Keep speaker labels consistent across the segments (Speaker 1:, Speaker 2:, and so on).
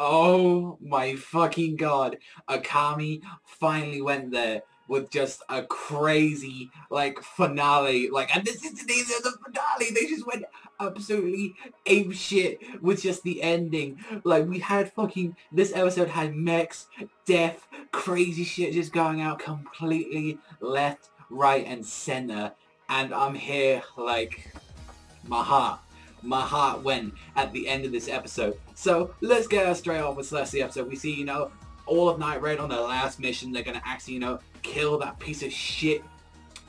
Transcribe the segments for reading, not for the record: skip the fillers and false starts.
Speaker 1: Oh my fucking god. Akame finally went there with just a crazy, like, finale. Like, and this is the finale. They just went absolutely ape shit with just the ending. Like, we had fucking, this episode had mechs, death, crazy shit just going out completely left, right, and center. And I'm here, like, my heart went at the end of this episode. So let's get straight off with the episode. We see, all of Night Red on their last mission. They're gonna actually, kill that piece of shit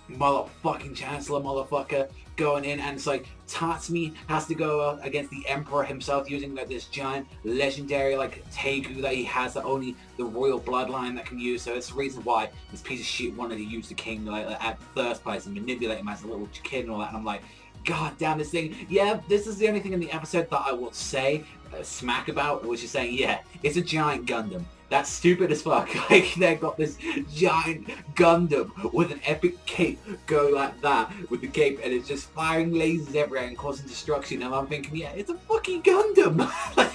Speaker 1: motherfucking Chancellor motherfucker going in, and it's like Tatsumi has to go against the Emperor himself using like this giant legendary like Tegu that he has that only the royal bloodline that can use. So it's the reason why this piece of shit wanted to use the king like at first place and manipulate him as a little kid and all that. And I'm like, god damn, this thing. Yeah, this is the only thing in the episode that I will say smack about, which is saying, yeah, it's a giant Gundam. That's stupid as fuck. Like, they got this giant Gundam with an epic cape going like that with the cape, and it's just firing lasers everywhere and causing destruction. And I'm thinking, yeah, it's a fucking Gundam. Like,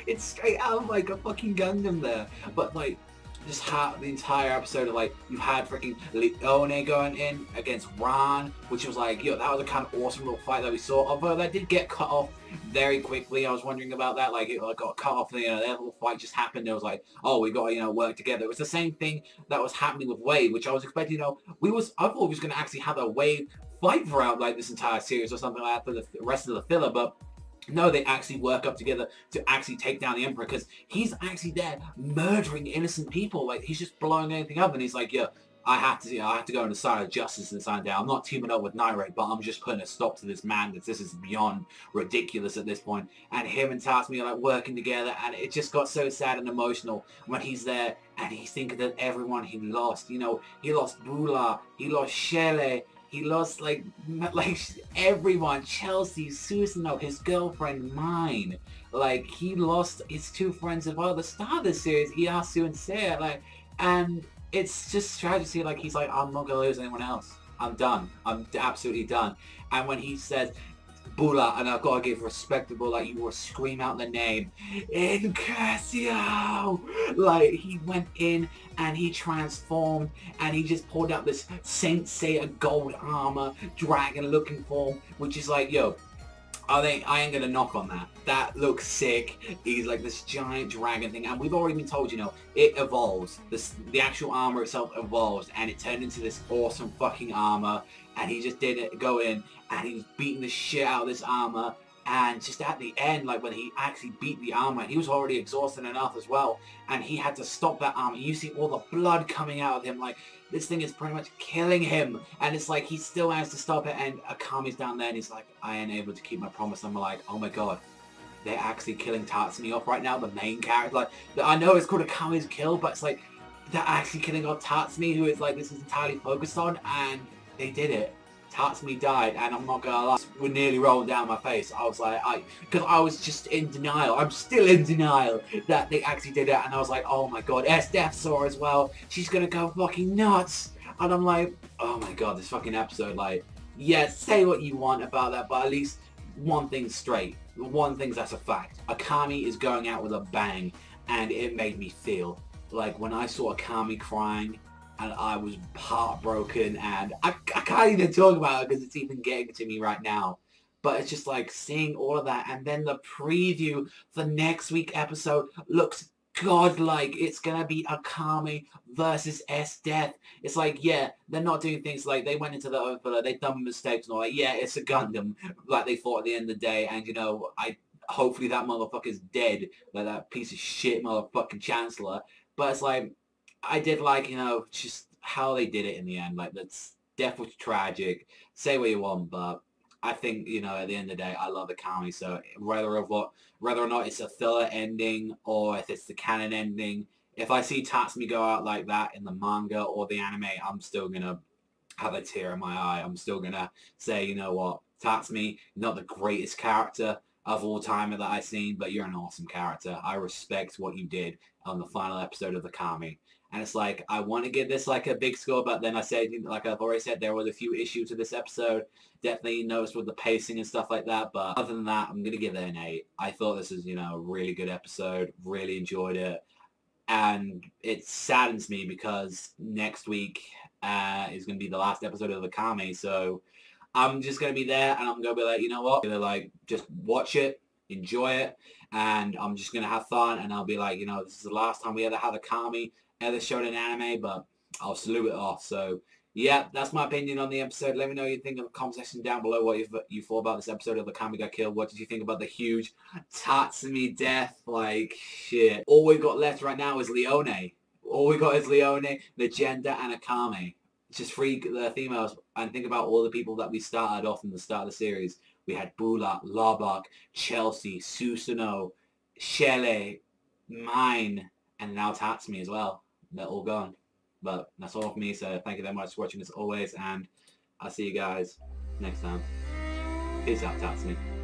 Speaker 1: it's straight out of like a fucking Gundam there. But like, just the entire episode of like, you had freaking Leone going in against Ran, which was like, yo, that was a kind of awesome little fight that we saw. Although that did get cut off very quickly. I was wondering about that. Like, it got cut off. Their little fight just happened. It was like, oh, we got to work together. It was the same thing that was happening with Wade, which I was expecting. I thought we was going to actually have a Wade fight throughout like this entire series or something like that for the rest of the filler, but no, they actually work up together to actually take down the Emperor, because he's actually there murdering innocent people. Like, he's just blowing anything up, and he's like, yeah, I have to go on the side of justice this time. I'm not teaming up with Night Red, but I'm just putting a stop to this man. This is beyond ridiculous at this point. And him and Tatsumi are like working together, and it just got so sad and emotional when he's there and he's thinking that everyone he lost. He lost Bula, he lost Shele, he lost like everyone, Chelsea, Susano, his girlfriend, mine. Like, he lost his two friends as well at the start of the series, Iyasu and Seiya, like, and it's just tragic to see, like, he's like, I'm not gonna lose anyone else. I'm done. I'm absolutely done. And when he says Bula, and I've got to give respectable, like, you will scream out the name, Incurcio! Like, he went in and he transformed and he just pulled out this Saint Seiya gold armor, dragon looking form, which is like, yo, I ain't gonna knock on that. That looks sick. He's like this giant dragon thing, and we've already been told, it evolves. The actual armor itself evolves, and it turned into this awesome fucking armor. And he just did it, go in, and he was beating the shit out of this armor. And just at the end, like when he actually beat the armor, he was already exhausted enough as well, and he had to stop that armor. You see all the blood coming out of him, like this thing is pretty much killing him, and it's like he still has to stop it. And Akame's down there, and he's like, I ain't able to keep my promise. I'm like, oh my god, they're actually killing Tatsumi off right now, the main character. Like, I know it's called Akame's kill, but it's like they're actually killing off Tatsumi, who is like this is entirely focused on, and they did it. Tatsumi died, and I'm not gonna lie, we're nearly rolling down my face. I was like, because I was just in denial. I'm still in denial that they actually did it, and I was like, oh my god, Death saw as well. She's gonna go fucking nuts, and I'm like, oh my god, this fucking episode, like, yeah, say what you want about that, but at least one thing's straight. One thing's that's a fact. Akame is going out with a bang, and it made me feel like when I saw Akame crying, and I was heartbroken, and I can't even talk about it because it's even getting to me right now. But it's just like seeing all of that, and then the preview for next week episode looks godlike. It's gonna be Akame versus Death. It's like, yeah, they're not doing things like they went into the overflow, they've done mistakes and all that. Yeah, it's a Gundam, like they thought at the end of the day, and hopefully that motherfucker's dead, like that piece of shit motherfucking Chancellor. But it's like, I did like, just how they did it in the end. Like, that's death was tragic. Say what you want, but I think, at the end of the day, I love Akame. So whether or not it's a filler ending or if it's the canon ending, if I see Tatsumi go out like that in the manga or the anime, I'm still gonna have a tear in my eye. I'm still gonna say, you know what, Tatsumi, not the greatest character, of all time that I've seen, but you're an awesome character. I respect what you did on the final episode of Akame. And it's like, I want to give this like a big score, but then I said, like I've already said, there was a few issues with this episode. Definitely noticed with the pacing and stuff like that, but other than that, I'm going to give it an 8. I thought this was, a really good episode. Really enjoyed it. And it saddens me because next week is going to be the last episode of Akame, so I'm just going to be there and I'm going to be like, you know what? I'm going to like just watch it, enjoy it, and I'm just going to have fun, and I'll be like, this is the last time we ever have Akame ever showed an anime, but I'll salute it off. So yeah, that's my opinion on the episode. Let me know what you think in the comment section down below, what you thought about this episode of Akame got killed. What did you think about the huge Tatsumi death? Like, shit. All we've got left right now is Leone. All we got is Leone, Legenda, and Akame. Just 3 females, and think about all the people that we started off in the start of the series. We had Bulat, Lobok, Chelsea, Susanoo, Shelley, Mine, and now Tatsumi as well. They're all gone. But that's all for me, so thank you very much for watching as always, and I'll see you guys next time. Peace out, Tatsumi.